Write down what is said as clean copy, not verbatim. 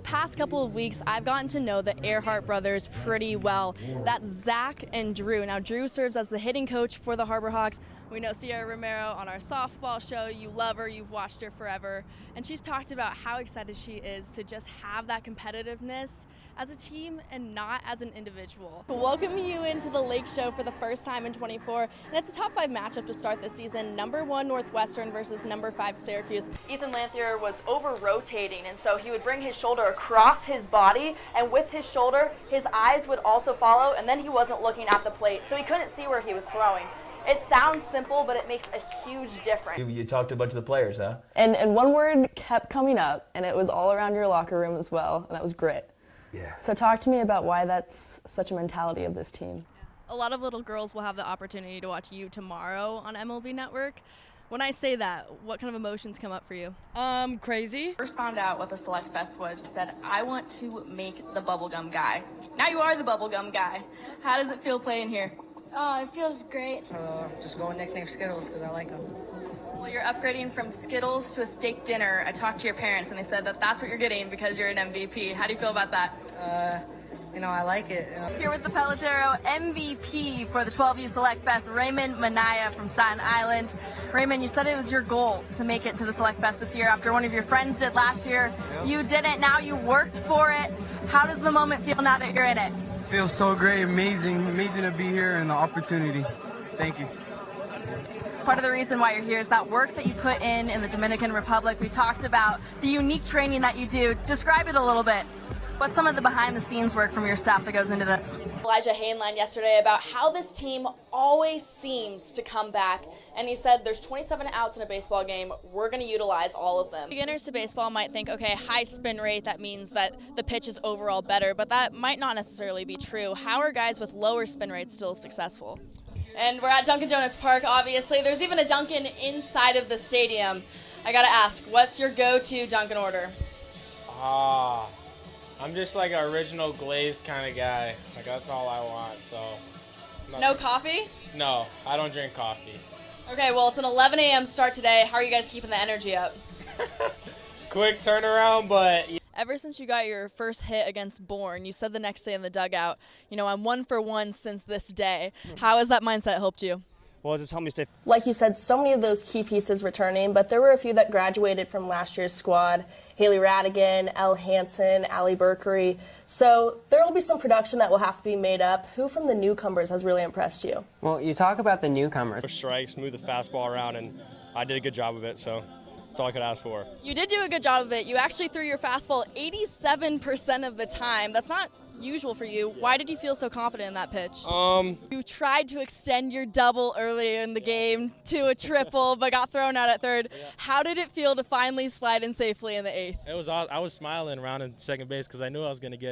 past couple of weeks, I've gotten to know the Earhart brothers pretty well. That's Zach and Drew. Now, Drew serves as the hitting coach for the Harbor Hawks. We know Sierra Romero on our softball show. You love her. You've watched her forever. And she's talked about how excited she is to just have that competitiveness as a team and not as an individual. Welcome you into the Lake Show for the first time in 24. And it's a top 5 matchup to start this season. Number 1 Northwestern versus number 5 Syracuse. Ethan Lanthier was over-rotating, and so he would bring his shoulder across his body, and with his shoulder, his eyes would also follow, and then he wasn't looking at the plate, so he couldn't see where he was throwing. It sounds simple, but it makes a huge difference. You talked to a bunch of the players, huh? And one word kept coming up, and it was all around your locker room as well, and that was grit. Yeah. So talk to me about why that's such a mentality of this team. A lot of little girls will have the opportunity to watch you tomorrow on MLB Network. When I say that, what kind of emotions come up for you? Crazy. First found out what the Select Fest was, you said, I want to make the bubblegum guy. Now you are the bubblegum guy. How does it feel playing here? Oh, it feels great. Just go and nickname Skittles because I like them. Well, you're upgrading from Skittles to a steak dinner. I talked to your parents and they said that that's what you're getting because you're an MVP. How do you feel about that? I like it. Here with the Pelotero MVP for the 12U Select Fest, Raymond Manaya from Staten Island. Raymond, you said it was your goal to make it to the Select Fest this year after one of your friends did last year. Yep. You didn't, now you worked for it. How does the moment feel now that you're in it? Feels so great, amazing to be here and the opportunity. Thank you. Part of the reason why you're here is that work that you put in the Dominican Republic. We talked about the unique training that you do. Describe it a little bit. What's some of the behind-the-scenes work from your staff that goes into this? Elijah Hainline yesterday about how this team always seems to come back, and he said there's 27 outs in a baseball game. We're going to utilize all of them. Beginners to baseball might think, okay, high spin rate, that means that the pitch is overall better, but that might not necessarily be true. How are guys with lower spin rates still successful? And we're at Dunkin' Donuts Park, obviously. There's even a Dunkin' inside of the stadium. I got to ask, what's your go-to Dunkin' order? I'm just like an original glazed kind of guy. Like, that's all I want, so. No coffee? No, I don't drink coffee. Okay, well, it's an 11 a.m. start today. How are you guys keeping the energy up? Quick turnaround, but. Ever since you got your first hit against Bourne, you said the next day in the dugout, I'm 1 for 1 since this day. How has that mindset helped you? Well, just help me stay. Like you said, so many of those key pieces returning, but there were a few that graduated from last year's squad. Haley Radigan, Elle Hansen, Allie Berkery. So there will be some production that will have to be made up. Who from the newcomers has really impressed you? Well, you talk about the newcomers. Strikes, move the fastball around, and I did a good job of it, so that's all I could ask for. You did do a good job of it. You actually threw your fastball 87% of the time. That's not usual for you. Why did you feel so confident in that pitch? You tried to extend your double earlier in the game to a triple, but got thrown out at third. Yeah. How did it feel to finally slide in safely in the 8th? I was smiling around in second base because I knew I was going to get it.